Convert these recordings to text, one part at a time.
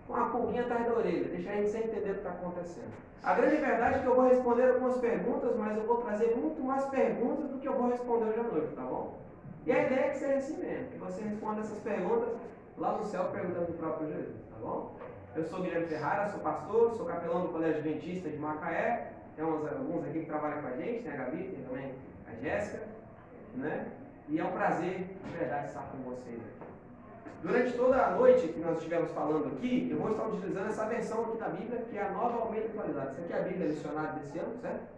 com a pulguinha atrás da orelha, deixar a gente sem entender o que está acontecendo. A grande verdade é que eu vou responder algumas perguntas, mas eu vou trazer muito mais perguntas do que eu vou responder hoje à noite, tá bom? E a ideia é que seja assim mesmo, que você responda essas perguntas lá no céu perguntando do próprio Jesus, tá bom? Eu sou Guilherme Ferrara, sou pastor, sou capelão do Colégio Adventista de Macaé. Tem alguns aqui que trabalham com a gente, tem a Gabi, tem também a Jéssica, né? E é um prazer, de verdade, estar com vocês aqui. Durante toda a noite que nós estivemos falando aqui, eu vou estar utilizando essa versão aqui da Bíblia, que é a Nova Almeida Atualizada. Essa aqui é a Bíblia Missionária desse ano, certo?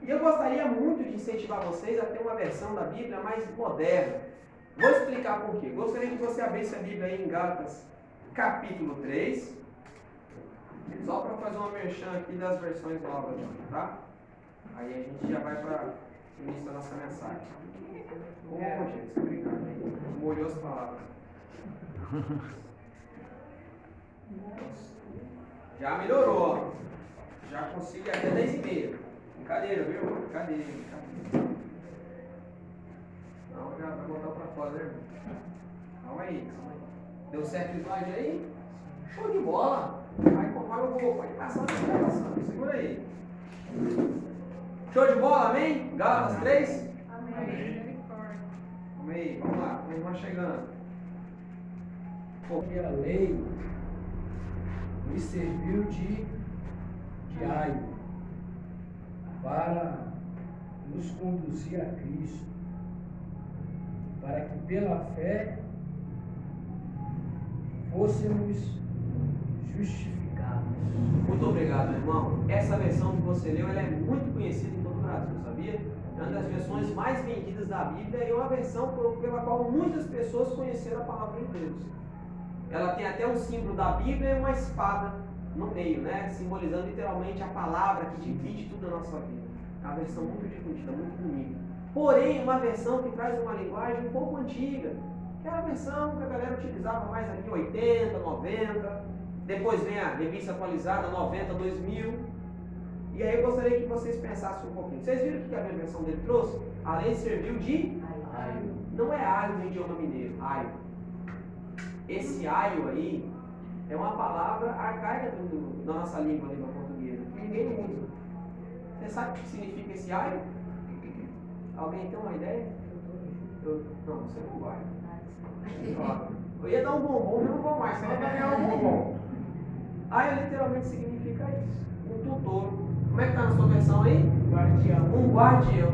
E eu gostaria muito de incentivar vocês a ter uma versão da Bíblia mais moderna. Vou explicar por quê. Gostaria que você abrisse a Bíblia aí em Gálatas, capítulo 3. Só para fazer uma merchan aqui das versões novas, tá? Aí a gente já vai para o início da nossa mensagem. Gente, obrigado. Molhou as palavras. Já melhorou, ó. Já consigo até 10h30. Brincadeira, viu? Brincadeira. Não, já vai botar pra fora, né, irmão? Calma aí. Deu certo o slide aí? Show de bola! Aí conforme eu vou, pode passar, segura aí. Show de bola, amém? Gálatas 3? Amém. Amém. Vamos lá, a irmã chegando. Porque a lei nos serviu de aio para nos conduzir a Cristo, para que pela fé fôssemos justificados. Muito obrigado, irmão. Essa versão que você leu, ela é muito conhecida em todo o Brasil, sabia? É uma das versões mais vendidas da Bíblia e é uma versão pela qual muitas pessoas conheceram a palavra de Deus. Ela tem até um símbolo da Bíblia e uma espada no meio, né? Simbolizando literalmente a palavra que divide tudo na nossa vida. É uma versão muito difundida, muito bonita. Porém, uma versão que traz uma linguagem um pouco antiga, que era a versão que a galera utilizava mais ali em 80, 90. Depois vem a revista atualizada 90, 2000. E aí eu gostaria que vocês pensassem um pouquinho. Vocês viram o que a minha versão dele trouxe? A lei serviu de aio. Não é aio no idioma mineiro, aio. Esse aio aí é uma palavra arcaica da nossa língua portuguesa, que ninguém usa. Você sabe o que significa esse aio? Alguém tem uma ideia? Não, você não vai. Eu ia dar um bombom, eu não vou mais, só vai ganhar um bombom. Aio literalmente significa isso. Um tutor. Como é que está na sua versão aí? Guardião. Um guardião.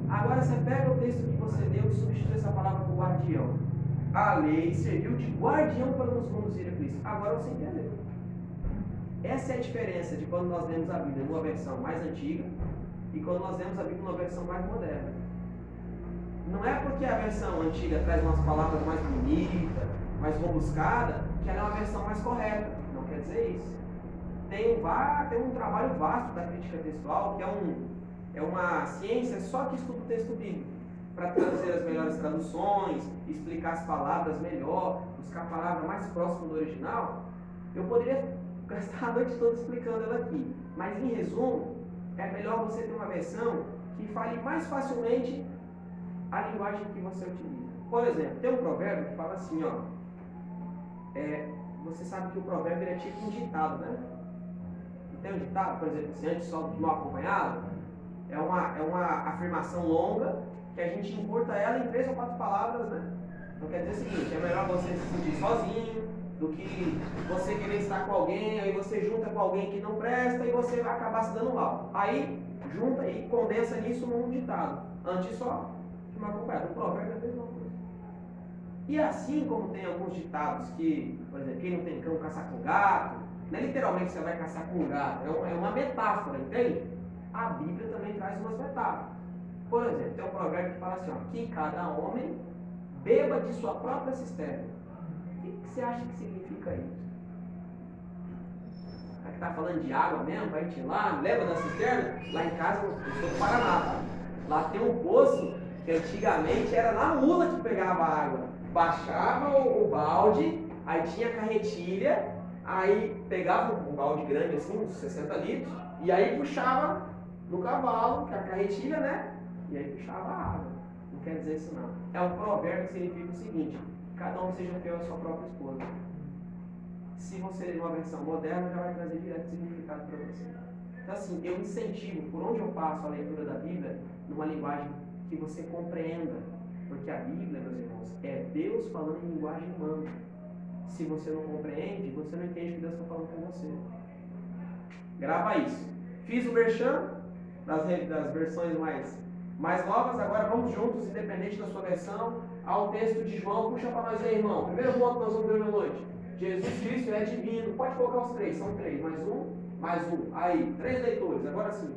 Agora você pega o texto que você deu e substitui essa palavra por guardião. A lei serviu de guardião para nos conduzir a Cristo. Agora você entendeu. Essa é a diferença de quando nós lemos a Bíblia numa versão mais antiga e quando nós lemos a Bíblia numa versão mais moderna. Não é porque a versão antiga traz umas palavras mais bonitas, mais rebuscadas, que ela é uma versão mais correta. Não quer dizer isso. Tem um trabalho vasto da crítica textual, que é uma ciência só que estuda o texto bíblico, para traduzir as melhores traduções, explicar as palavras melhor, buscar a palavra mais próxima do original. Eu poderia gastar a noite toda explicando ela aqui, mas em resumo, é melhor você ter uma versão que fale mais facilmente a linguagem que você utiliza. Por exemplo, tem um provérbio que fala assim, ó, você sabe que o provérbio é tipo um ditado, né? Tem um ditado, por exemplo, assim, antes só do que mal acompanhado, é uma afirmação longa que a gente encurta ela em 3 ou 4 palavras, né? Então quer dizer o seguinte, é melhor você se sentir sozinho do que você querer estar com alguém, aí você junta com alguém que não presta e você vai acabar se dando mal. Aí junta e condensa nisso num ditado. Antes só de mal acompanhado. O provérbio é a mesma coisa. E assim como tem alguns ditados que, por exemplo, quem não tem cão caça com gato, não é literalmente você vai caçar com um gato, é uma metáfora, entende? A Bíblia também traz umas metáforas. Por exemplo, tem um provérbio que fala assim, ó, que cada homem beba de sua própria cisterna. O que você acha que significa isso? Será que está falando de água mesmo? Vai te lá, leva da cisterna? Lá em casa, eu sou do Paraná, tá? Lá tem um poço que antigamente era na mula que pegava a água. Baixava o balde, aí tinha a carretilha, aí pegava um balde grande assim, uns 60 litros, e aí puxava no cavalo, que é a carretilha, né? E aí puxava a água. Não quer dizer isso não. É um provérbio que significa o seguinte: cada um seja fiel à sua própria esposa. Se você ler numa versão moderna, já vai trazer direto significado para você. Então, assim, eu incentivo, por onde eu passo a leitura da Bíblia, numa linguagem que você compreenda. Porque a Bíblia, meus irmãos, é Deus falando em linguagem humana. Se você não compreende, você não entende o que Deus está falando com você. Grava isso. Fiz o merchan das versões mais novas. Agora vamos juntos, independente da sua versão, ao texto de João. Puxa para nós aí, irmão. Primeiro ponto que nós vamos ver hoje à noite. Jesus Cristo é divino. Pode colocar os três, são três. Mais um. Aí, 3 leitores. Agora sim.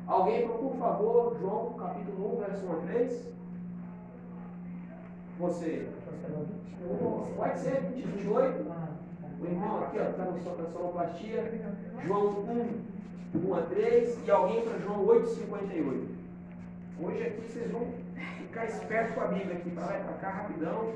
Alguém, por favor, João, capítulo 1, verso 1 a 3. Você. Pode ser, 28. O irmão aqui, ó, está na sonoplastia. João 1 a 3. E alguém para João 8, 58. Hoje aqui vocês vão ficar espertos com a Bíblia aqui, para lá e para cá, rapidão.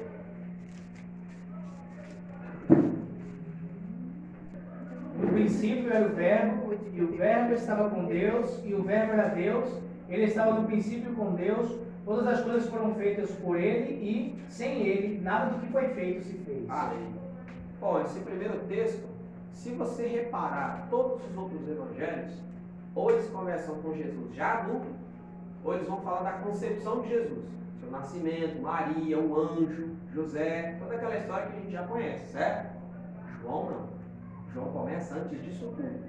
No princípio era o Verbo, e o Verbo estava com Deus, e o Verbo era Deus. Ele estava no princípio com Deus. Todas as coisas foram feitas por Ele, e sem Ele, nada do que foi feito se fez. Amém. Bom, esse primeiro texto, se você reparar, todos os outros evangelhos, ou eles começam com Jesus já adulto, ou eles vão falar da concepção de Jesus. Seu nascimento, Maria, o anjo, José, toda aquela história que a gente já conhece, certo? João não. João começa antes disso tudo.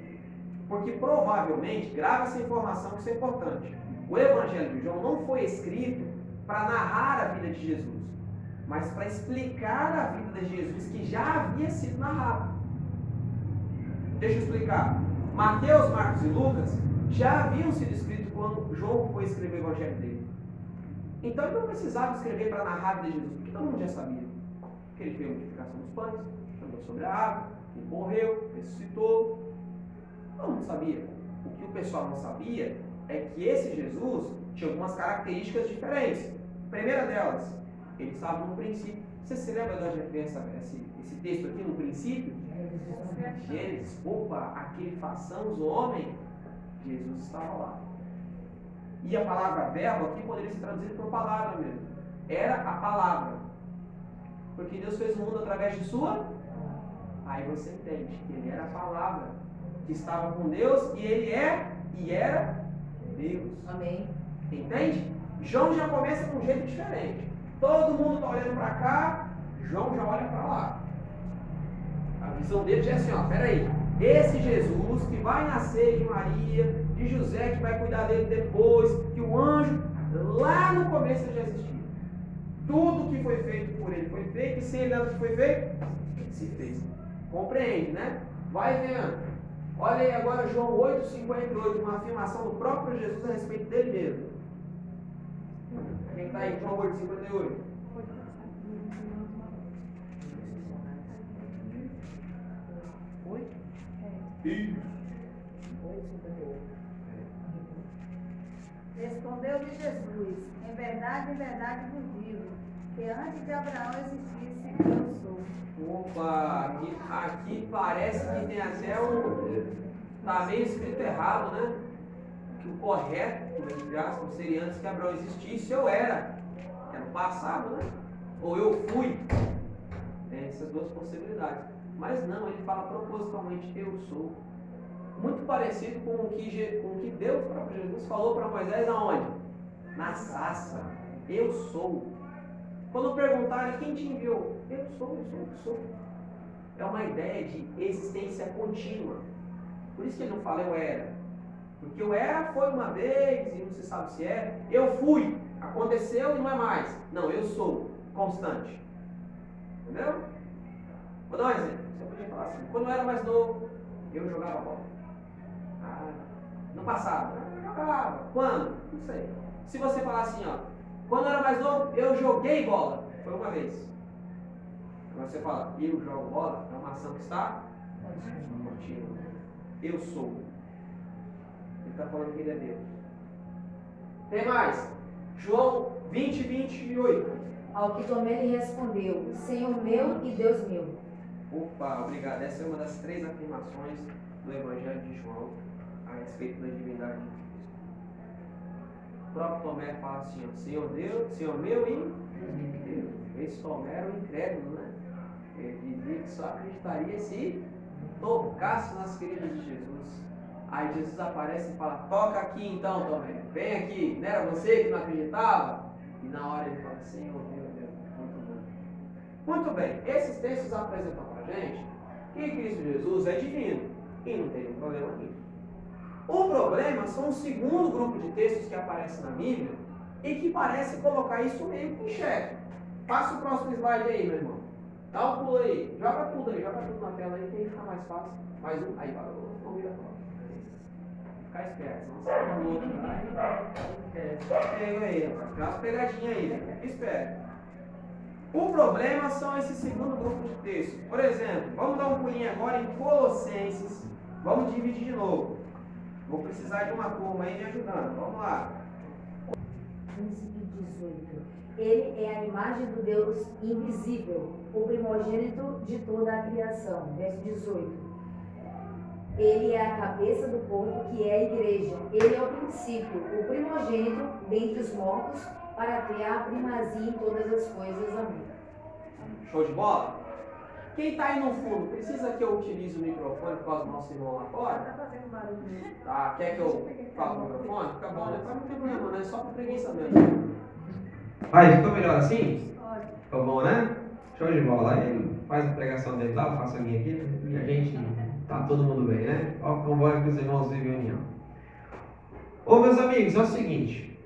Porque provavelmente, grava essa informação que isso é importante. O Evangelho de João não foi escrito para narrar a vida de Jesus, mas para explicar a vida de Jesus que já havia sido narrada. Deixa eu explicar. Mateus, Marcos e Lucas já haviam sido escritos quando João foi escrever o Evangelho dele. Então ele não precisava escrever para narrar a vida de Jesus, porque todo mundo já sabia. Que ele fez a multiplicação dos pães, andou sobre a água, ele morreu, ressuscitou. Todo mundo sabia. O que o pessoal não sabia é que esse Jesus tinha algumas características diferentes. A primeira delas, ele estava no princípio. Você se lembra de onde vem esse texto aqui no princípio? Gênesis. Opa, aquele façamos o homem, Jesus estava lá. E a palavra verbo aqui poderia ser traduzida por palavra mesmo. Era a palavra. Porque Deus fez o mundo através de sua. Aí você entende que ele era a palavra que estava com Deus e ele é e era Deus. Amém. Entende? João já começa com um jeito diferente. Todo mundo está olhando para cá, João já olha para lá. A visão dele já é assim, ó, peraí. Esse Jesus que vai nascer de Maria, de José que vai cuidar dele depois, que o anjo, lá no começo ele já existia. Tudo que foi feito por ele foi feito, e sem ele nada que foi feito, se fez. Compreende, né? Vai vendo. Olha aí agora João 8,58, uma afirmação do próprio Jesus a respeito dele mesmo. Quem está aí? João 8,58. Respondeu-lhe Jesus: em verdade vos digo, que antes de Abraão existisse, eu sou. Opa, aqui parece que tem até está meio escrito errado, né? Que o correto, entre aspas, seria antes que Abraão existisse, eu era. Era no passado, né? Ou eu fui. Tem essas duas possibilidades. Mas não, ele fala propositalmente, eu sou. Muito parecido com o que Deus, o próprio Jesus, falou para Moisés aonde? Na sarça. Eu sou. Quando perguntarem quem te enviou, eu sou. É uma ideia de existência contínua. Por isso que ele não fala eu era. Porque eu era foi uma vez e não se sabe se é. Eu fui, aconteceu e não é mais. Não, eu sou, constante. Entendeu? Vou dar um exemplo. Você podia falar assim, quando eu era mais novo, eu jogava bola. No passado, eu jogava. Quando? Não sei. Se você falar assim, ó, quando eu era mais novo, eu joguei bola. Foi uma vez. Agora você fala, eu jogo bola, é uma ação que está contínua. Eu sou. Ele está falando que ele é Deus. Tem mais. João 20, 28. Ao que Tomé lhe respondeu: Senhor meu e Deus meu. Opa, obrigado. Essa é uma das 3 afirmações do Evangelho de João a respeito da divindade de Cristo. O próprio Tomé fala assim, ó, Senhor Deus, Senhor meu e Deus. Esse Tomé era um incrédulo, né? Ele dizia que só acreditaria se tocasse nas feridas de Jesus. Aí Jesus aparece e fala, toca aqui então, Tomé, vem aqui, não era você que não acreditava? E na hora ele fala, Senhor, meu Deus, muito bom. Muito bem, esses textos apresentam para a gente que Cristo Jesus é divino e não tem um problema nisso. O problema são o segundo grupo de textos que aparece na Bíblia e que parece colocar isso meio que em xeque. Passa o próximo slide aí, meu irmão. Dá um pulo aí, joga tudo na tela aí que aí fica mais fácil. Mais um, aí parou, não vira próximo. Ficar esperto, senão você fica no outro. Pega aí, rapaz. Tem umas pegadinhas aí, fica esperto. O problema são esse segundo grupo de textos. Por exemplo, vamos dar um pulinho agora em Colossenses. Vamos dividir de novo. Vou precisar de uma turma aí me ajudando. Vamos lá. 15 e 18. Ele é a imagem do Deus invisível, o primogênito de toda a criação. Verso 18. Ele é a cabeça do corpo, que é a igreja. Ele é o princípio, o primogênito dentre os mortos, para ter a primazia em todas as coisas. Amém. Show de bola? Quem está aí no fundo, precisa que eu utilize o microfone por causa do nosso irmão lá fora? Tá fazendo barulho mesmo. Tá, quer que eu fale no microfone? Fica bom, depois não tem problema, né? Só por preguiça mesmo. Aí, ficou melhor assim? Olha, Ficou bom, né? Show de bola. Aí ele faz a pregação dele lá, eu faço a minha aqui, e a gente tá todo mundo bem, né? Olha como é que os irmãos vivem em união. Ô, meus amigos, é o seguinte.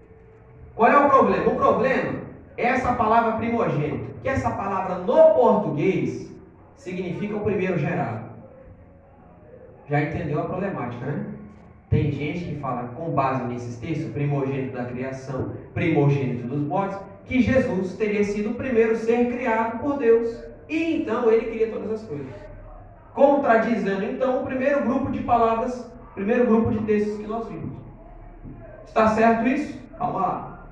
Qual é o problema? O problema é essa palavra primogênito, que essa palavra no português significa o primeiro gerado. Já entendeu a problemática, né? Tem gente que fala, com base nesses textos, primogênito da criação, primogênito dos mortos, que Jesus teria sido o primeiro ser criado por Deus. E então ele cria todas as coisas. Contradizendo então o primeiro grupo de palavras, primeiro grupo de textos que nós vimos. Está certo isso? Calma lá.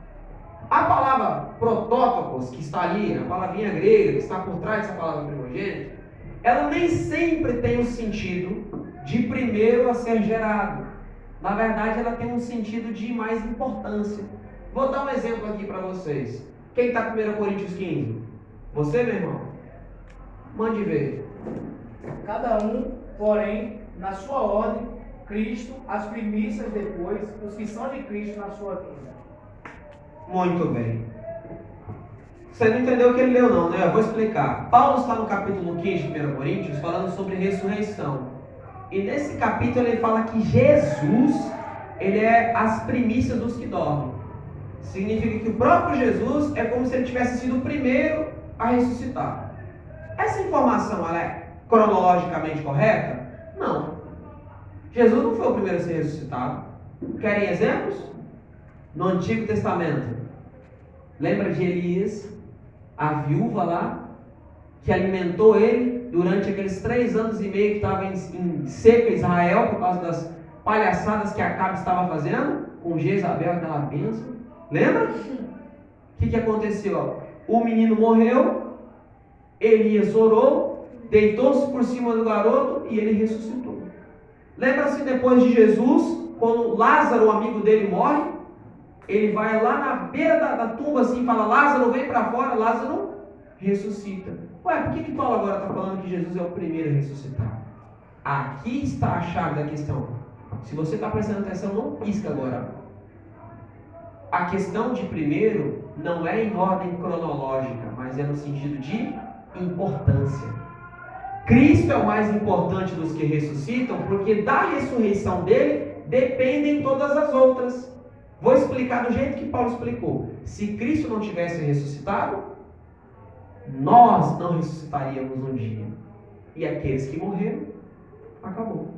A palavra protótopos, que está ali, a palavrinha grega, que está por trás dessa palavra primogênito, ela nem sempre tem o sentido de primeiro a ser gerado. Na verdade, ela tem um sentido de mais importância. Vou dar um exemplo aqui para vocês. Quem está com 1 Coríntios 15? Você, meu irmão? Mande ver. Cada um, porém, na sua ordem, Cristo, as primícias depois, os que são de Cristo na sua vida. Muito bem. Você não entendeu o que ele leu não, né? Eu vou explicar. Paulo está no capítulo 15 de 1 Coríntios falando sobre ressurreição. E nesse capítulo ele fala que Jesus, ele é as primícias dos que dormem. Significa que o próprio Jesus é como se ele tivesse sido o primeiro a ressuscitar. Essa informação, ela é cronologicamente correta? Não. Jesus não foi o primeiro a ser ressuscitado. Querem exemplos? No Antigo Testamento. Lembra de Elias, a viúva lá, que alimentou ele durante aqueles 3 anos e meio que estava em seca Israel, por causa das palhaçadas que Acabe estava fazendo, com Jezabel, aquela bênção. Lembra? O que aconteceu? O menino morreu, Elias orou, deitou-se por cima do garoto e ele ressuscitou. Lembra-se depois de Jesus, quando Lázaro, o amigo dele, morre, ele vai lá na beira da tumba assim e fala, Lázaro, vem para fora. Lázaro ressuscita. Ué, por que Paulo agora está falando que Jesus é o primeiro a ressuscitar? Aqui está a chave da questão. Se você está prestando atenção, não pisca agora. A questão de primeiro não é em ordem cronológica, mas é no sentido de importância. Cristo é o mais importante dos que ressuscitam, porque da ressurreição dele dependem todas as outras. Vou explicar do jeito que Paulo explicou. Se Cristo não tivesse ressuscitado, nós não ressuscitaríamos um dia. E aqueles que morreram, acabou.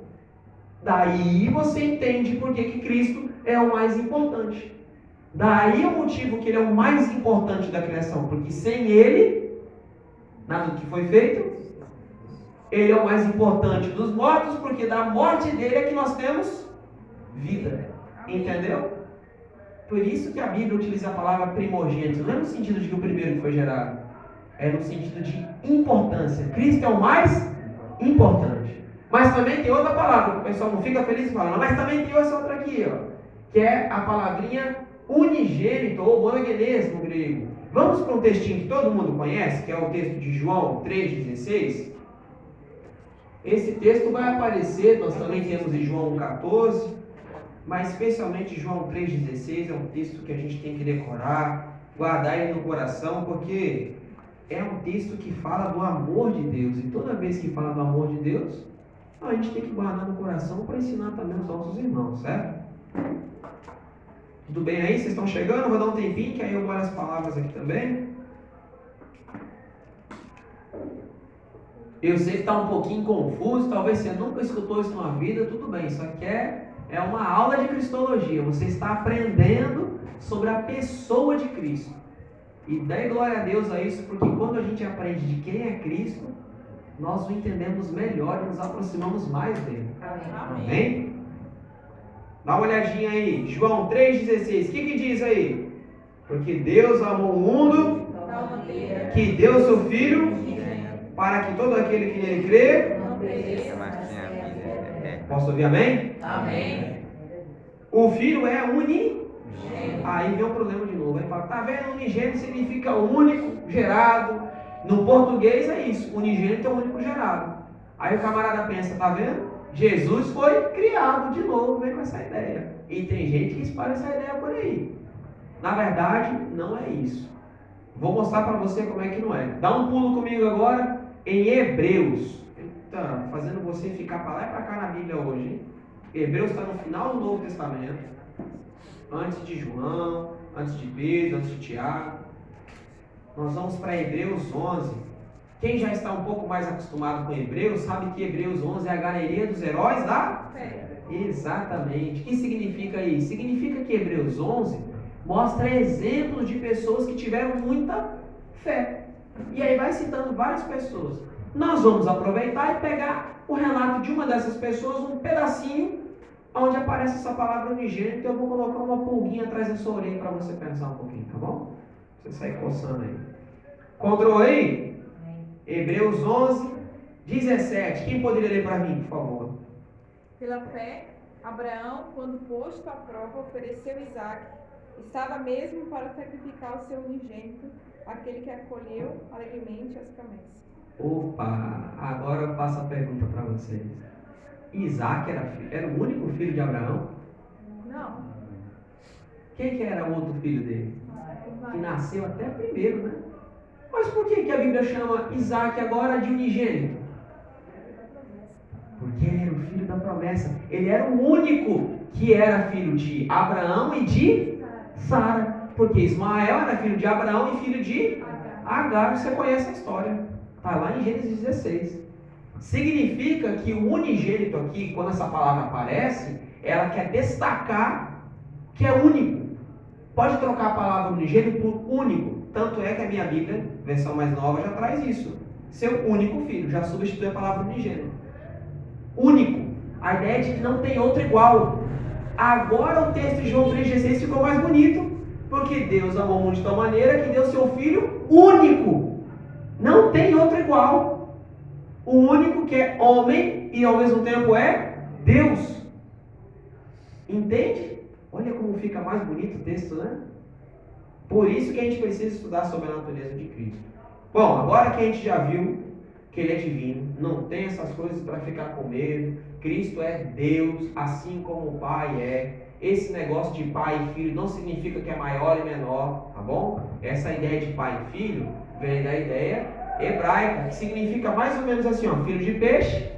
Daí você entende por que Cristo é o mais importante. Daí o motivo que ele é o mais importante da criação. Porque sem ele, nada do que foi feito. Ele é o mais importante dos mortos, porque da morte dele é que nós temos vida. Entendeu? Por isso que a Bíblia utiliza a palavra primogênito. Não é no sentido de que o primeiro que foi gerado. É no sentido de importância. Cristo é o mais importante. Mas também tem outra palavra. O pessoal não fica feliz falando. Mas também tem essa outra aqui, ó, que é a palavrinha unigênito ou monogenes no grego. Vamos para um textinho que todo mundo conhece, que é o texto de João 3,16. Esse texto vai aparecer, nós também temos em João 14, mas especialmente João 3,16, é um texto que a gente tem que decorar, guardar ele no coração, porque é um texto que fala do amor de Deus, e toda vez que fala do amor de Deus, a gente tem que guardar no coração para ensinar também os nossos irmãos, certo? Tudo bem aí? Vocês estão chegando? Vou dar um tempinho, que aí eu olho as palavras aqui também. Eu sei que está um pouquinho confuso, talvez você nunca escutou isso na vida, tudo bem, isso aqui é uma aula de cristologia, você está aprendendo sobre a pessoa de Cristo. E dê glória a Deus a isso, porque quando a gente aprende de quem é Cristo, nós o entendemos melhor e nos aproximamos mais dele. Amém. Amém? Dá uma olhadinha aí, João 3,16, o que diz aí? Porque Deus amou o mundo, que deu o seu Filho, para que todo aquele que nele crê, Não pereça, mas tenha vida. possa ouvir amém? Amém. O Filho é unigênito. Aí vem o problema de novo. Aí fala, tá vendo? Unigênito significa único, gerado. No português é isso. Unigênito é o único gerado. Aí o camarada pensa, tá vendo? Jesus foi criado de novo, vem com essa ideia. E tem gente que espalha essa ideia por aí. Na verdade, não é isso. Vou mostrar para você como é que não é. Dá um pulo comigo agora em Hebreus. Tá fazendo você ficar para lá e para cá na Bíblia hoje, hein? Hebreus está no final do Novo Testamento. Antes de João, antes de Pedro, antes de Tiago. Nós vamos para Hebreus 11. Quem já está um pouco mais acostumado com Hebreus, sabe que Hebreus 11 é a galeria dos heróis da fé. Exatamente. O que significa isso? Significa que Hebreus 11 mostra exemplos de pessoas que tiveram muita fé. E aí vai citando várias pessoas. Nós vamos aproveitar e pegar o relato de uma dessas pessoas, um pedacinho, onde aparece essa palavra unigênito. Eu vou colocar uma pulguinha atrás da sua orelha para você pensar um pouquinho, tá bom? Você sair coçando aí. Encontrou aí? Hebreus 11, 17. Quem poderia ler para mim, por favor? Pela fé, Abraão, quando posto à prova, ofereceu Isaque. Estava mesmo para sacrificar o seu unigênito, aquele que acolheu alegremente as promessas. Opa, agora eu faço a pergunta para vocês. Isaque era o único filho de Abraão? Não. Quem que era o outro filho dele? Que nasceu até primeiro, né? Mas por que a Bíblia chama Isaque agora de unigênito? Porque ele era o filho da promessa. Ele era o único que era filho de Abraão e de Sara. Porque Ismael era filho de Abraão e filho de Agar. Você conhece a história. Está lá em Gênesis 16. Significa que o unigênito aqui, quando essa palavra aparece, ela quer destacar que é único. Pode trocar a palavra unigênito por único. Tanto é que a minha Bíblia, versão mais nova, já traz isso. Seu único filho, já substitui a palavra unigênito. Único. A ideia de que não tem outro igual. Agora o texto de João 3,16 ficou mais bonito, porque Deus amou o mundo de tal maneira que deu seu Filho único. Não tem outro igual. O único que é homem e ao mesmo tempo é Deus. Entende? Olha como fica mais bonito o texto, né? Por isso que a gente precisa estudar sobre a natureza de Cristo. Bom, agora que a gente já viu que Ele é divino, não tem essas coisas para ficar com medo. Cristo é Deus, assim como o Pai é. Esse negócio de pai e filho não significa que é maior e menor, tá bom? Essa ideia de pai e filho vem da ideia hebraica, que significa mais ou menos assim, ó, filho de peixe,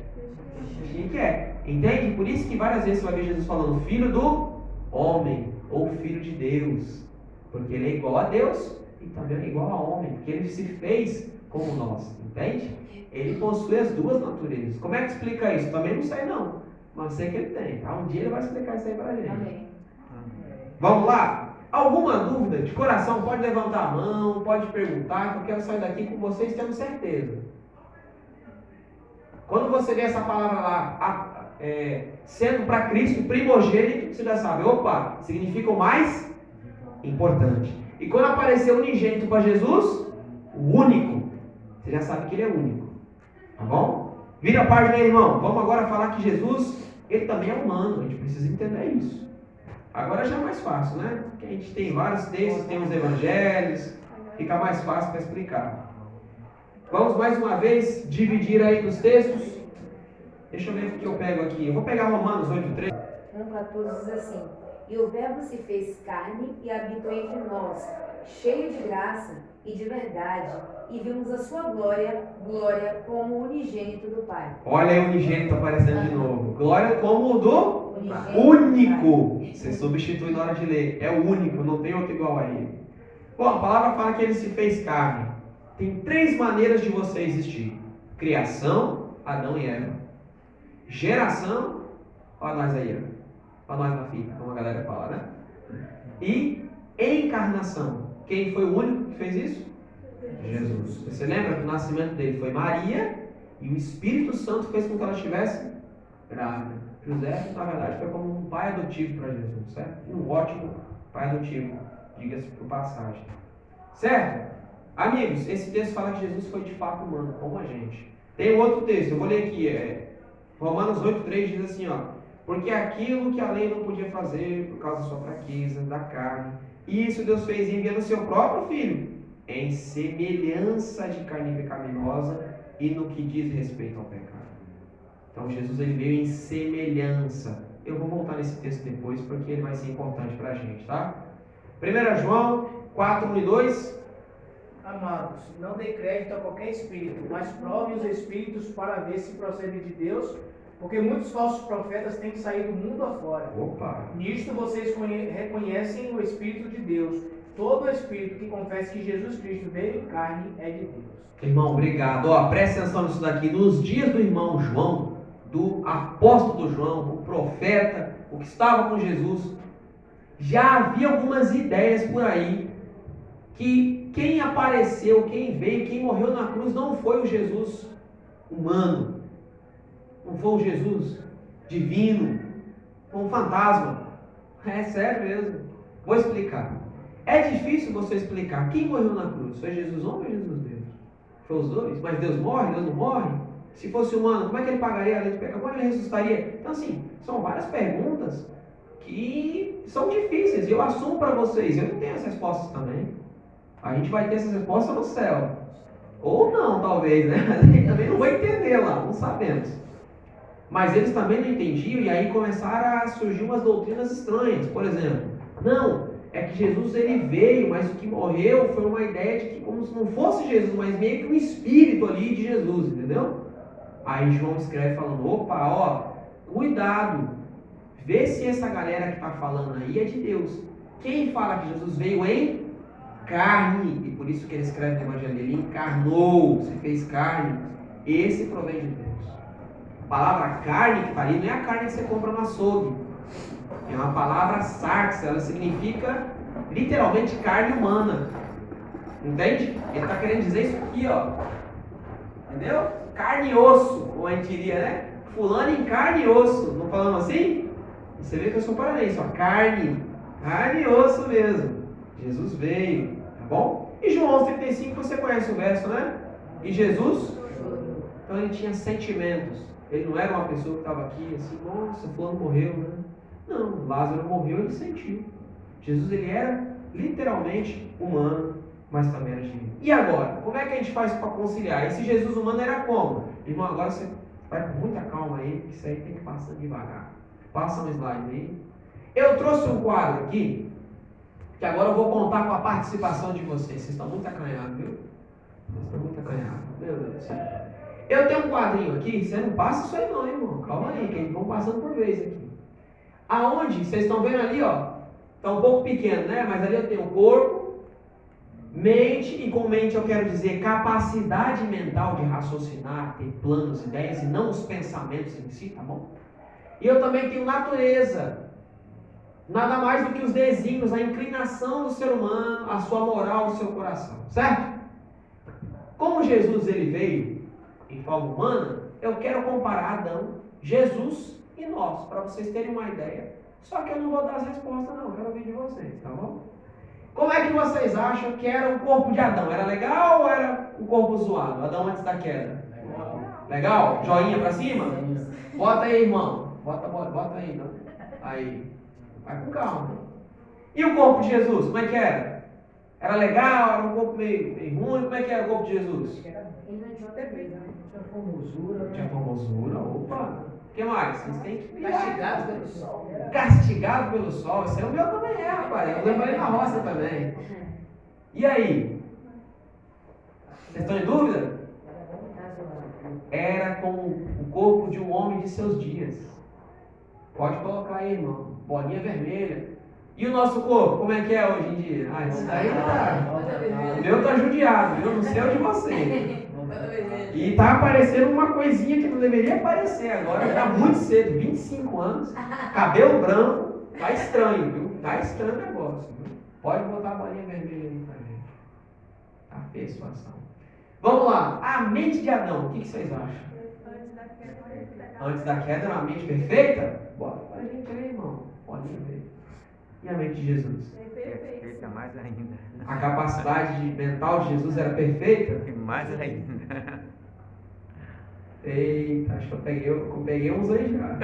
peixinho que é. Entende? Por isso que várias vezes você vai ver Jesus falando filho do homem, ou filho de Deus. Porque ele é igual a Deus e também é igual a homem, porque ele se fez como nós, entende? Ele possui as duas naturezas. Como é que explica isso? Também não sei não, mas sei que ele tem, tá? Um dia ele vai explicar isso aí pra gente. Amém. Vamos lá? Alguma dúvida de coração? Pode levantar a mão, pode perguntar, que eu quero sair daqui com vocês tendo certeza. Quando você vê essa palavra lá, sendo para Cristo primogênito, você já sabe, opa, significa o mais importante. E quando apareceu unigênito para Jesus, o único, você já sabe que ele é único. Tá bom? Vira a página aí, irmão. Vamos agora falar que Jesus, ele também é humano. A gente precisa entender isso. Agora já é mais fácil, né? Porque a gente tem vários textos, tem os evangelhos, fica mais fácil para explicar. Vamos mais uma vez dividir aí nos textos. Deixa eu ver o que eu pego aqui. Eu vou pegar Romanos 8:3. 1,14 diz assim: E o Verbo se fez carne e habitou entre nós, cheio de graça e de verdade, e vimos a sua glória como unigênito do Pai. Olha aí o unigênito aparecendo de novo. Glória como o do Unigênito único. do Pai. Você substitui na hora de ler. É o único, não tem outro igual a ele. Bom, a palavra fala que ele se fez carne. Tem 3 maneiras de você existir: criação, Adão e Eva; geração, olha nós aí, olha nós na fita, como a galera fala, né? E encarnação. Quem foi o único que fez isso? Jesus. Você lembra que o nascimento dele foi Maria e o Espírito Santo fez com que ela estivesse grávida. José, na verdade, foi como um pai adotivo para Jesus, certo? Um ótimo pai adotivo, diga-se por passagem. Certo? Amigos, esse texto fala que Jesus foi de fato humano, como a gente. Tem um outro texto, eu vou ler aqui, Romanos 8:3 diz assim, ó: Porque aquilo que a lei não podia fazer por causa da sua fraqueza, da carne, isso Deus fez enviando o seu próprio Filho, em semelhança de carne pecaminosa e no que diz respeito ao pecado. Então Jesus ele veio em semelhança. Eu vou voltar nesse texto depois porque ele vai ser importante para a gente, tá? 1 João 4:1-2. Amados, não dê crédito a qualquer espírito, mas prove os espíritos para ver se procedem de Deus, porque muitos falsos profetas têm saído do mundo afora. Opa! Nisto vocês reconhecem o Espírito de Deus. Todo espírito que confessa que Jesus Cristo veio em carne é de Deus. Irmão, obrigado. Ó, presta atenção nisso daqui. Nos dias do irmão João, do apóstolo João, o profeta, o que estava com Jesus, já havia algumas ideias por aí que quem apareceu, quem veio, quem morreu na cruz não foi o Jesus humano, não foi o Jesus divino, foi um fantasma. É sério mesmo. Vou explicar. É difícil você explicar quem morreu na cruz. Foi Jesus homem ou Jesus Deus? Foi os dois. Mas Deus morre, Deus não morre? Se fosse humano, como é que ele pagaria a lei de pecado? Como é que ele ressuscitaria? Então assim, são várias perguntas que são difíceis. Eu assumo para vocês, eu não tenho as respostas também. A gente vai ter essas respostas no céu. Ou não, talvez, né? A gente também não vai entender lá, não sabemos. Mas eles também não entendiam e aí começaram a surgir umas doutrinas estranhas. Por exemplo, não, é que Jesus ele veio, mas o que morreu foi uma ideia de que como se não fosse Jesus, mas meio que um espírito ali de Jesus, entendeu? Aí João escreve falando, opa, ó, cuidado, vê se essa galera que está falando aí é de Deus. Quem fala que Jesus veio em carne, e por isso que ele escreve no Evangelho, ele encarnou, se fez carne, esse provém de Deus. A palavra carne que está ali não é a carne que você compra no açougue, é uma palavra sarx, ela significa literalmente carne humana, entende? Ele está querendo dizer isso aqui, ó, entendeu? Carne e osso, como a gente diria, né? Fulano em carne e osso, não falamos assim? Você vê que eu sou paraense, ó, carne e osso mesmo. Jesus veio, tá bom? E João 35, você conhece o verso, né? E Jesus, então ele tinha sentimentos. Ele não era uma pessoa que estava aqui assim, nossa, fulano morreu, né? Não, Lázaro morreu, ele sentiu. Jesus, ele era literalmente humano, mas também era divino. E agora, como é que a gente faz para conciliar? Esse Jesus humano era como? Irmão, agora você vai com muita calma aí, porque isso aí tem que passar devagar. Passa um slide aí. Eu trouxe um quadro aqui, que agora eu vou contar com a participação de vocês. Vocês estão muito acanhados, viu? Vocês estão muito acanhados. Meu Deus do céu. Eu tenho um quadrinho aqui, você não passa isso aí não, irmão. Calma aí, que eles vão passando por vez aqui. Aonde, vocês estão vendo ali, ó. Está um pouco pequeno, né? Mas ali eu tenho corpo, mente, e com mente eu quero dizer capacidade mental de raciocinar, ter planos, ideias, e não os pensamentos em si, tá bom? E eu também tenho natureza. Nada mais do que os desígnios, a inclinação do ser humano, a sua moral, o seu coração, certo? Como Jesus ele veio em forma humana, eu quero comparar Adão, Jesus e nós, para vocês terem uma ideia. Só que eu não vou dar as respostas não, eu quero ouvir de vocês, tá bom? Como é que vocês acham que era o corpo de Adão? Era legal ou era o corpo zoado? Adão antes da queda? Legal? Joinha para cima? Bota aí, irmão. Bota aí, então. Aí. Vai com calma. E o corpo de Jesus, como é que era? Era legal? Era um corpo meio ruim? Como é que era o corpo de Jesus? Ele não tinha outra coisa, né? Tinha formosura. Tinha formosura, opa. O que mais? Vocês têm que Castigado pelo sol. Castigado pelo sol. Esse é o meu também, rapaz. Eu levei na roça também. E aí? Vocês estão em dúvida? Era como o corpo de um homem de seus dias. Pode colocar aí, irmão. Bolinha vermelha. E o nosso corpo, como é que é hoje em dia? Ah, isso daí tá. O meu tá judiado, viu? Não sei o de você. E tá aparecendo uma coisinha que não deveria aparecer agora. Tá muito cedo, 25 anos. Cabelo branco. Tá estranho, viu? Tá estranho o negócio. Viu? Pode botar a bolinha vermelha aí pra gente. Tá feia a situação. Vamos lá. A mente de Adão, o que vocês acham? Antes da queda era uma mente perfeita? Bota pra gente aí, irmão. Bolinha vermelha. E a mente de Jesus? Perfeita mais ainda. A capacidade mental de Jesus era perfeita? Mais ainda. Eita, acho que eu peguei uns aí já.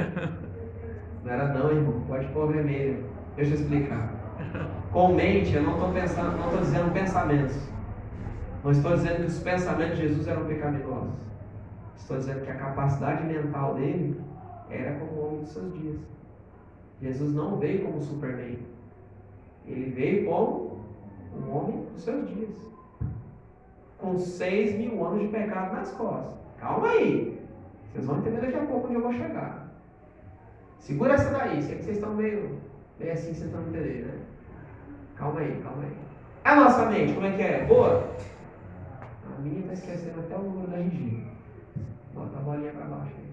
Não era não, irmão. Pode pôr vermelho. Deixa eu explicar. Com mente, eu não estou dizendo pensamentos. Não estou dizendo que os pensamentos de Jesus eram pecaminosos. Estou dizendo que a capacidade mental dele era como o homem dos seus dias. Jesus não veio como Superman. Ele veio como um homem dos seus dias. Com 6.000 anos de pecado nas costas. Calma aí. Vocês vão entender daqui a pouco onde eu vou chegar. Segura essa daí. Sei que vocês estão meio assim, vocês estão entendendo, né? Calma aí. A nossa mente, como é que é? Boa? A minha está esquecendo até o número da RG. Bota a bolinha para baixo aí.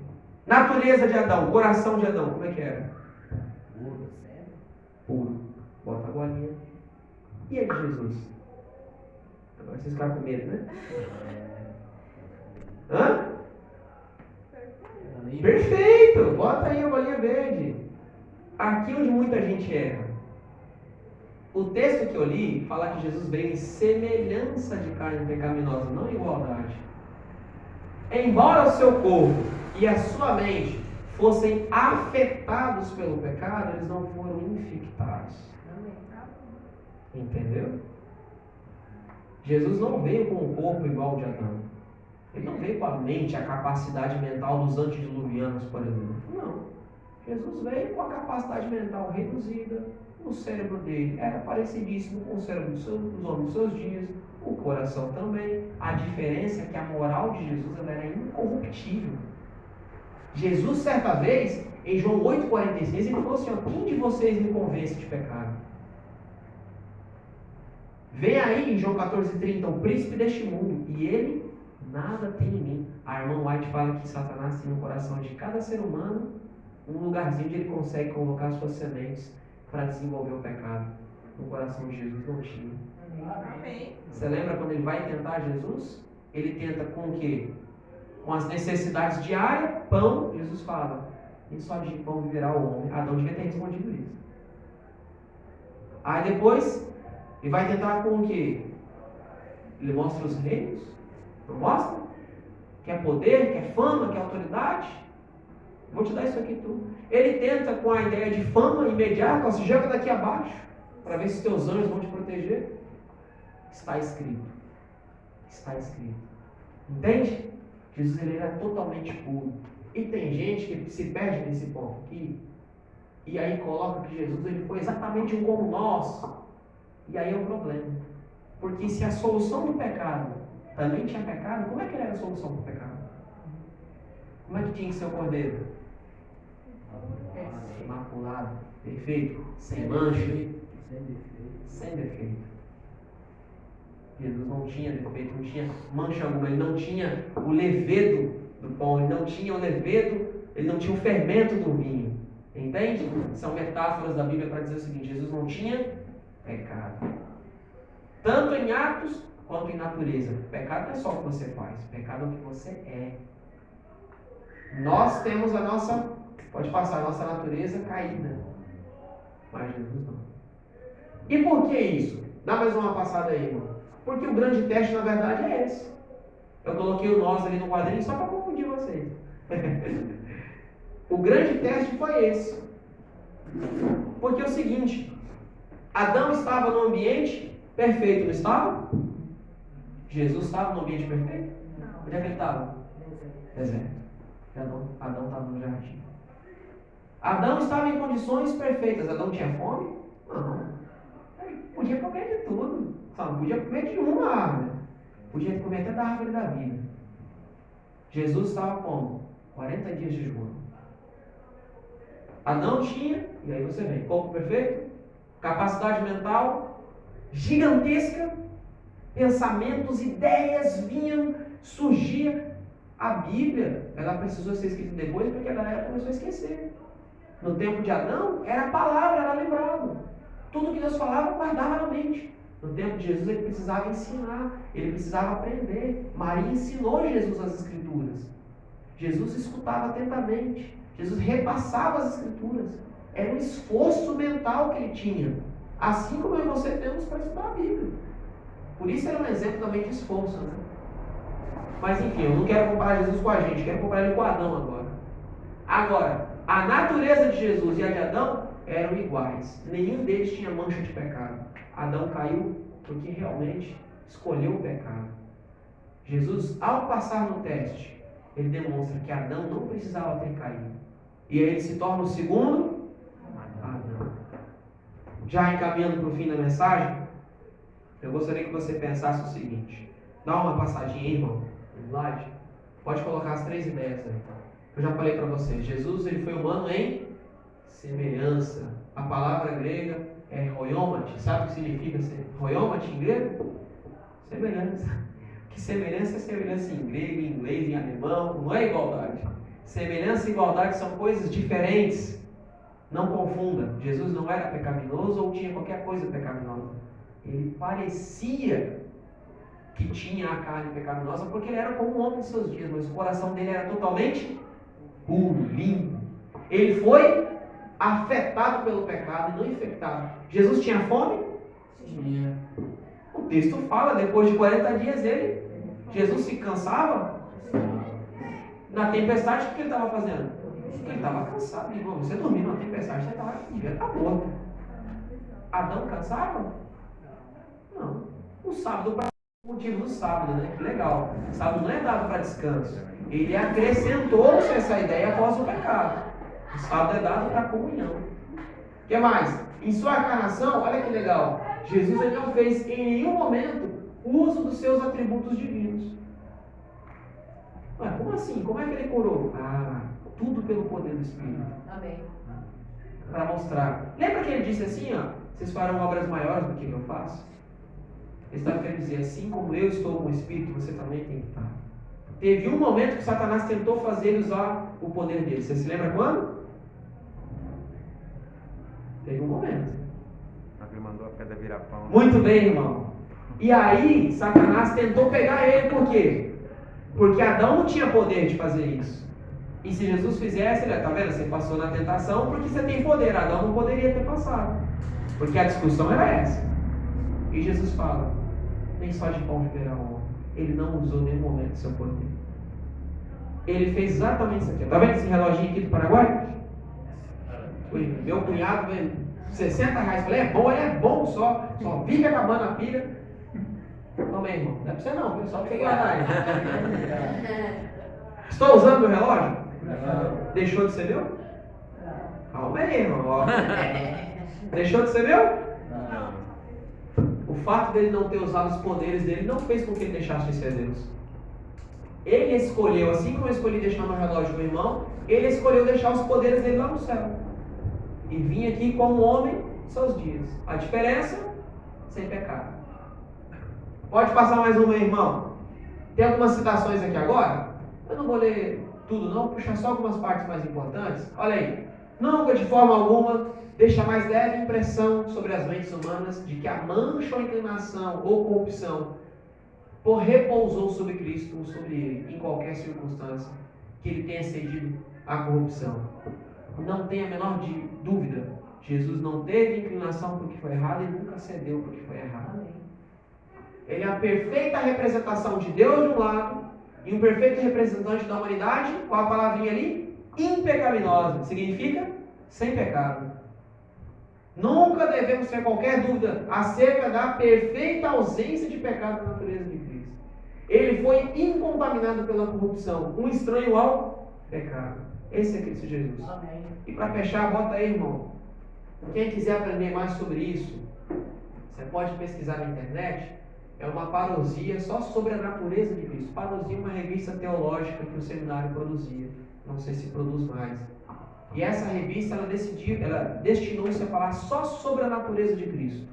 Natureza de Adão, coração de Adão, como é que era? Puro. Bota a bolinha. E a de Jesus? Agora vocês ficaram com medo, né? Hã? Perfeito! Bota aí a bolinha verde. Aqui onde muita gente erra. O texto que eu li fala que Jesus veio em semelhança de carne pecaminosa, não em igualdade. Embora o seu corpo e a sua mente fossem afetados pelo pecado, eles não foram infectados. Entendeu? Jesus não veio com um corpo igual ao de Adão. Ele não veio com a mente, a capacidade mental dos antediluvianos, por exemplo. Não. Jesus veio com a capacidade mental reduzida. O cérebro dele era parecidíssimo com o cérebro dos homens dos seus dias. O coração também. A diferença é que a moral de Jesus ela era incorruptível. Jesus, certa vez, em João 8,46, ele falou assim: ó, quem de vocês me convence de pecado? Vem aí em João 14,30, o príncipe deste mundo, e ele nada tem em mim. A irmã White fala que Satanás tem no coração de cada ser humano um lugarzinho onde ele consegue colocar suas sementes para desenvolver o pecado. No coração de Jesus não tinha. Amém. Você lembra quando ele vai tentar Jesus? Ele tenta com o quê? Com as necessidades diárias, pão. Jesus fala: nem só de pão viverá o homem. Adão devia ter respondido isso. Aí depois ele vai tentar com o quê? Ele mostra os reinos? Não mostra? Quer poder, quer fama, quer autoridade? Vou te dar isso aqui tudo. Ele tenta com a ideia de fama imediata, se joga daqui abaixo, para ver se teus anjos vão te proteger. Está escrito. Está escrito. Entende? Jesus ele era totalmente puro. E tem gente que se perde nesse ponto aqui, e aí coloca que Jesus ele foi exatamente como nós. E aí é um problema. Porque se a solução do pecado também tinha pecado, como é que ele era a solução do pecado? Como é que tinha que ser o cordeiro? Imaculado, perfeito, sem mancha, sem defeito. Jesus não tinha defeito, não tinha mancha alguma, ele não tinha o levedo do pão, ele não tinha o levedo, ele não tinha o fermento do vinho. Entende? São metáforas da Bíblia para dizer o seguinte: Jesus não tinha pecado. Tanto em atos quanto em natureza. Pecado não é só o que você faz, pecado é o que você é. Nós temos a nossa, pode passar, a nossa natureza caída, mas Jesus não. E por que isso? Dá mais uma passada aí, irmão. Porque o grande teste, na verdade, é esse. Eu coloquei o nós ali no quadrinho só para confundir vocês. O grande teste foi esse. Porque é o seguinte: Adão estava no ambiente perfeito, não estava? Jesus estava no ambiente perfeito? Onde é que ele estava? Deserto. Adão estava no jardim. Adão estava em condições perfeitas. Adão tinha fome? Não. Ele podia comer de tudo. Só não podia comer de uma árvore. Podia comer até da árvore da vida. Jesus estava como? 40 dias de jejum. Adão tinha, e aí você vê, corpo perfeito, capacidade mental gigantesca, pensamentos, ideias vinham, surgia. A Bíblia, ela precisou ser escrita depois porque a galera começou a esquecer. No tempo de Adão, era a palavra, era lembrado. Tudo que Deus falava, guardava na mente. No tempo de Jesus, ele precisava ensinar, ele precisava aprender. Maria ensinou Jesus as Escrituras. Jesus escutava atentamente. Jesus repassava as Escrituras. Era um esforço mental que ele tinha. Assim como eu e você temos para estudar a Bíblia. Por isso era um exemplo também de esforço, né? Mas enfim, eu não quero comparar Jesus com a gente, quero comparar ele com Adão agora. Agora, a natureza de Jesus e a de Adão eram iguais. Nenhum deles tinha mancha de pecado. Adão caiu porque realmente escolheu o pecado. Jesus, ao passar no teste, ele demonstra que Adão não precisava ter caído. E aí ele se torna o segundo Adão. Já encaminhando para o fim da mensagem, eu gostaria que você pensasse o seguinte. Dá uma passadinha aí, irmão, no slide. Pode colocar as 3 ideias aí. Eu já falei para você, Jesus ele foi humano em semelhança. A palavra grega é roiomate. Sabe o que significa roiomate em grego? Semelhança. Que semelhança é semelhança em grego, em inglês, em alemão. Não é igualdade. Semelhança e igualdade são coisas diferentes. Não confunda. Jesus não era pecaminoso ou tinha qualquer coisa pecaminosa. Ele parecia que tinha a carne pecaminosa porque ele era como um homem de seus dias, mas o coração dele era totalmente puro, limpo. Ele foi afetado pelo pecado e não infectado. Jesus tinha fome? Tinha. O texto fala, depois de 40 dias Jesus se cansava. Na tempestade, o que ele estava fazendo? Ele estava cansado. Irmão, você dormiu na tempestade, você devia estar morto. Adão cansava? Não. O sábado, o motivo do sábado, né? Que legal. O sábado não é dado para descanso. Ele acrescentou-se essa ideia após o pecado. O sábado é dado para comunhão. O que mais? Em sua encarnação, olha que legal. Jesus ele não fez em nenhum momento uso dos seus atributos divinos. Ué, como assim? Como é que ele curou? Tudo pelo poder do Espírito. Amém. Para mostrar. Lembra que ele disse assim, ó, vocês farão obras maiores do que eu faço? Ele estava querendo dizer, assim como eu estou com o Espírito, você também tem que estar. Teve um momento que Satanás tentou fazer ele usar o poder dele. Você se lembra quando? Teve um momento. Ele mandou a pedra virar pão. Muito bem, irmão. E aí, Satanás tentou pegar ele, por quê? Porque Adão não tinha poder de fazer isso. E se Jesus fizesse, ele, tá vendo? Você passou na tentação porque você tem poder. Adão não poderia ter passado. Porque a discussão era essa. E Jesus fala, nem só de pão viverá o homem. Ele não usou nenhum momento do seu poder. Ele fez exatamente isso aqui. Tá vendo esse reloginho aqui do Paraguai? Meu cunhado veio R$60. Falei, ele é bom só vive acabando a pilha. Toma aí, irmão. Não é pra você não, viu? Só peguei atrás. Estou usando meu relógio? Não. Deixou de ser meu? Calma aí, irmão. Deixou de ser meu? Não. O fato dele não ter usado os poderes dele não fez com que ele deixasse de ser Deus. Ele escolheu, assim como eu escolhi deixar meu relógio no meu irmão, ele escolheu deixar os poderes dele lá no céu. E vim aqui como homem seus dias. A diferença? Sem pecado. Pode passar mais uma aí, irmão. Tem algumas citações aqui agora. Eu não vou ler tudo não, puxar só algumas partes mais importantes. Olha aí. Nunca de forma alguma deixa mais leve impressão sobre as mentes humanas de que a mancha ou inclinação ou corrupção repousou sobre Cristo ou sobre ele, em qualquer circunstância, que ele tenha cedido à corrupção. Não tenha a menor dúvida, Jesus não teve inclinação para o que foi errado e nunca cedeu para o que foi errado. Ele é a perfeita representação de Deus de um lado e um perfeito representante da humanidade, qual a palavrinha ali? Impecaminosa, significa sem pecado. Nunca devemos ter qualquer dúvida acerca da perfeita ausência de pecado na natureza de Cristo. Ele foi incontaminado pela corrupção, um estranho ao pecado. Esse é Cristo Jesus. Amém. E para fechar, bota aí, irmão. Quem quiser aprender mais sobre isso, você pode pesquisar na internet. É uma parousia só sobre a natureza de Cristo. Parousia é uma revista teológica que o seminário produzia. Não sei se produz mais. E essa revista, ela destinou-se a falar só sobre a natureza de Cristo.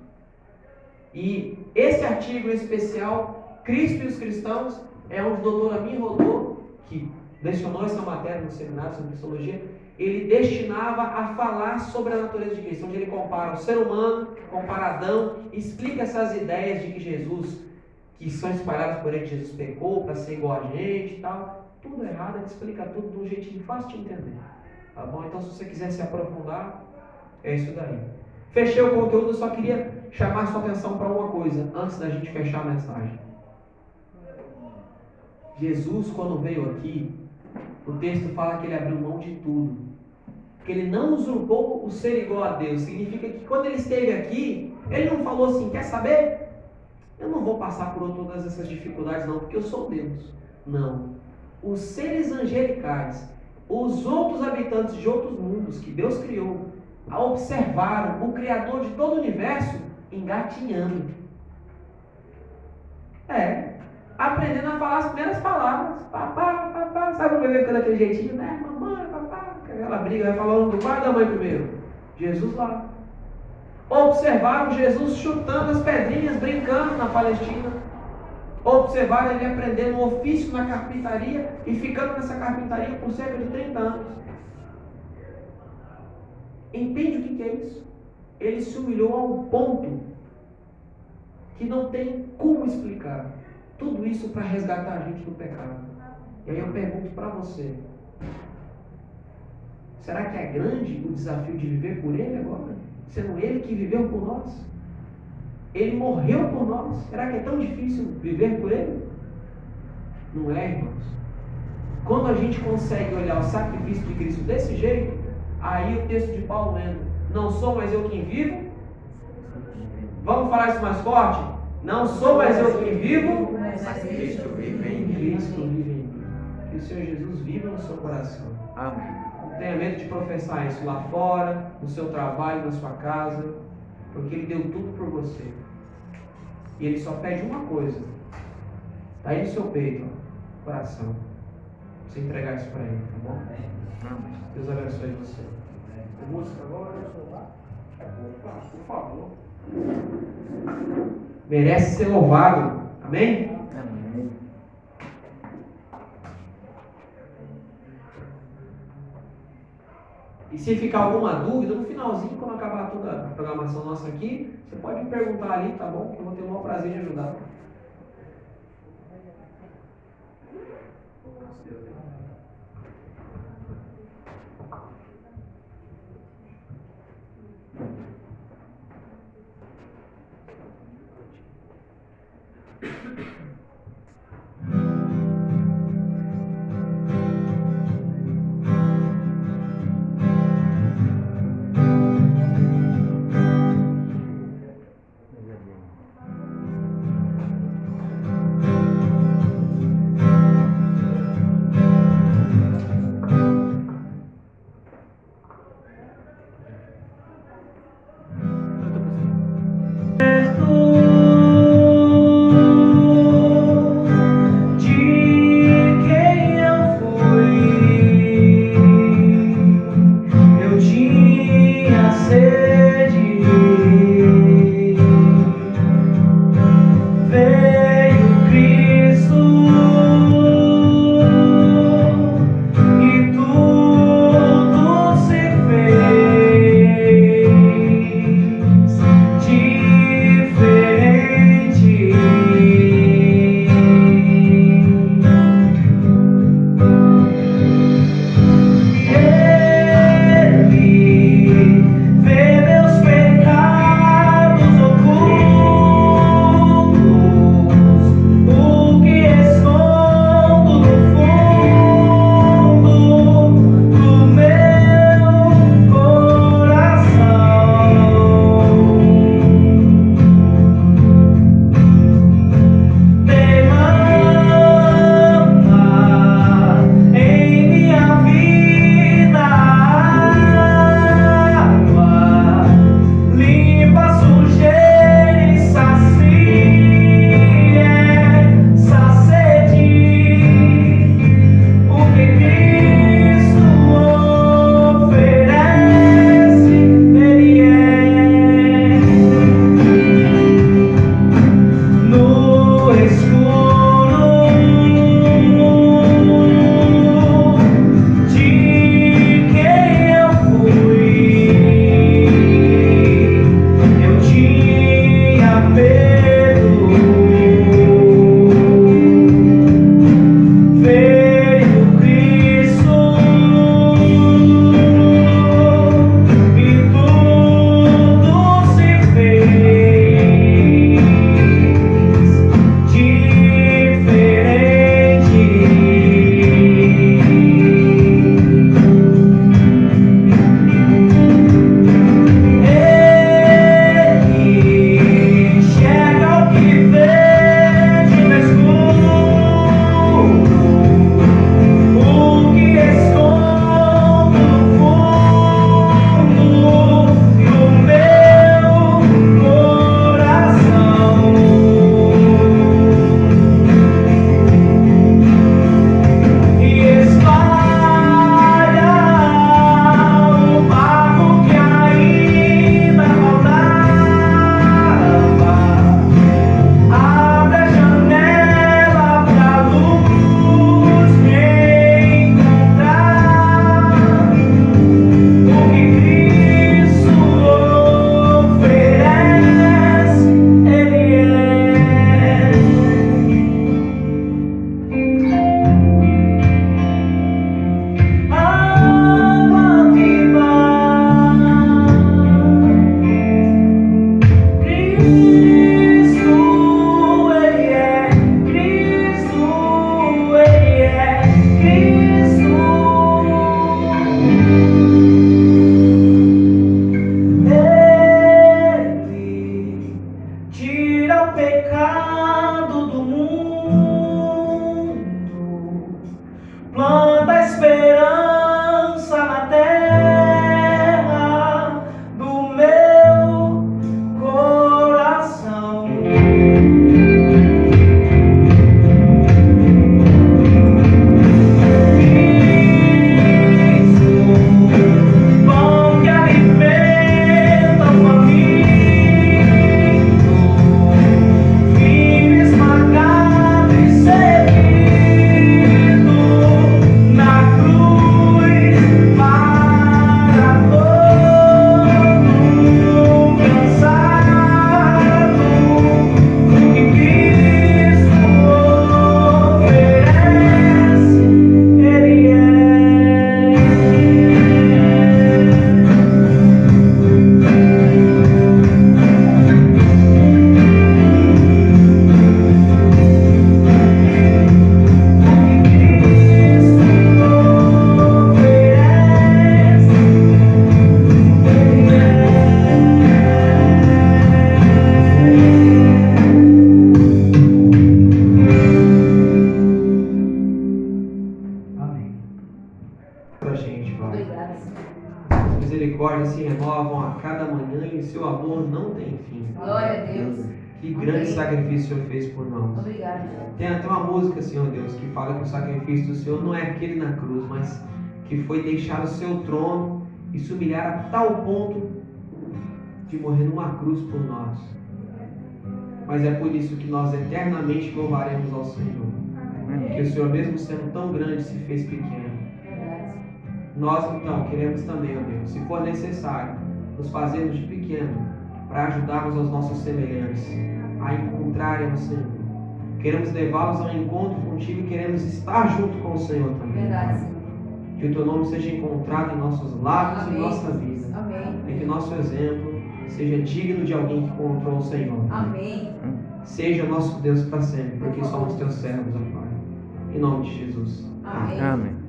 E esse artigo em especial, Cristo e os Cristãos, é onde o doutor Amin Rodô, que lecionou essa matéria no seminário sobre Cristologia, ele destinava a falar sobre a natureza de Cristo, onde ele compara o ser humano, compara Adão, explica essas ideias de que Jesus, que são espalhadas por ele, que Jesus pecou para ser igual a gente e tal. Tudo errado, ele explica tudo de um jeitinho fácil de entender. Tá bom? Então, se você quiser se aprofundar, é isso daí. Fechei o conteúdo, eu só queria chamar sua atenção para uma coisa, antes da gente fechar a mensagem. Jesus, quando veio aqui, o texto fala que ele abriu mão de tudo. Que ele não usurpou o ser igual a Deus. Significa que quando ele esteve aqui, ele não falou assim, quer saber? Eu não vou passar por todas essas dificuldades não, porque eu sou Deus. Não. Os seres angelicais, os outros habitantes de outros mundos que Deus criou, observaram o Criador de todo o universo engatinhando. Aprendendo a falar as primeiras palavras. Papá, papá. Sabe o bebê fica daquele jeitinho, né? Mamãe, papá. Aquela briga, vai falar do pai e da mãe primeiro. Jesus lá. Observaram Jesus chutando as pedrinhas, brincando na Palestina. Observaram ele aprendendo um ofício na carpintaria e ficando nessa carpintaria por cerca de 30 anos. Entende o que é isso? Ele se humilhou a um ponto que não tem como explicar. Tudo isso para resgatar a gente do pecado. E aí eu pergunto para você: será que é grande o desafio de viver por Ele agora? Sendo Ele que viveu por nós? Ele morreu por nós. Será que é tão difícil viver por Ele? Não é, irmãos? Quando a gente consegue olhar o sacrifício de Cristo desse jeito, aí o texto de Paulo lendo: não sou mais eu quem vivo. Vamos falar isso mais forte? Não sou mais eu quem vivo, mas Cristo vive em mim. Cristo vive em mim. Que o Senhor Jesus viva no seu coração. Amém. Não tenha medo de professar isso lá fora, no seu trabalho, na sua casa, porque Ele deu tudo por você. E Ele só pede uma coisa: está aí no seu peito, ó, coração. Você entregar isso para Ele, tá bom? Amém. Deus abençoe você. A música agora, por favor. Merece ser louvado. Amém? Amém. E se ficar alguma dúvida, no finalzinho, quando acabar toda a programação nossa aqui, você pode me perguntar ali, tá bom? Que eu vou ter o maior prazer de ajudar. gente, Pai. Obrigada, Senhor. As misericórdias se renovam a cada manhã e seu amor não tem fim. Glória a Deus. Que grande Amém. sacrifício o Senhor fez por nós. Obrigada, Senhor. Tem até uma música, Senhor Deus, que fala que o sacrifício do Senhor não é aquele na cruz, mas que foi deixar o seu trono e se humilhar a tal ponto de morrer numa cruz por nós. Mas é por isso que nós eternamente louvaremos ao Senhor. Que o Senhor, mesmo sendo tão grande, se fez pequeno. Verdade. Nós, então, queremos também, ó Deus, se for necessário, nos fazermos de pequeno para ajudarmos aos nossos semelhantes a encontrarem o Senhor. Queremos levá-los ao encontro contigo e queremos estar junto com o Senhor também. Verdade, Senhor. Que o teu nome seja encontrado em nossos lábios e Amém. em nossa vida. Amém. E que nosso exemplo seja digno de alguém que encontrou o Senhor. Amém. Seja nosso Deus para sempre, porque somos teus servos, ó Pai. Em nome de Jesus. Amém. Amém.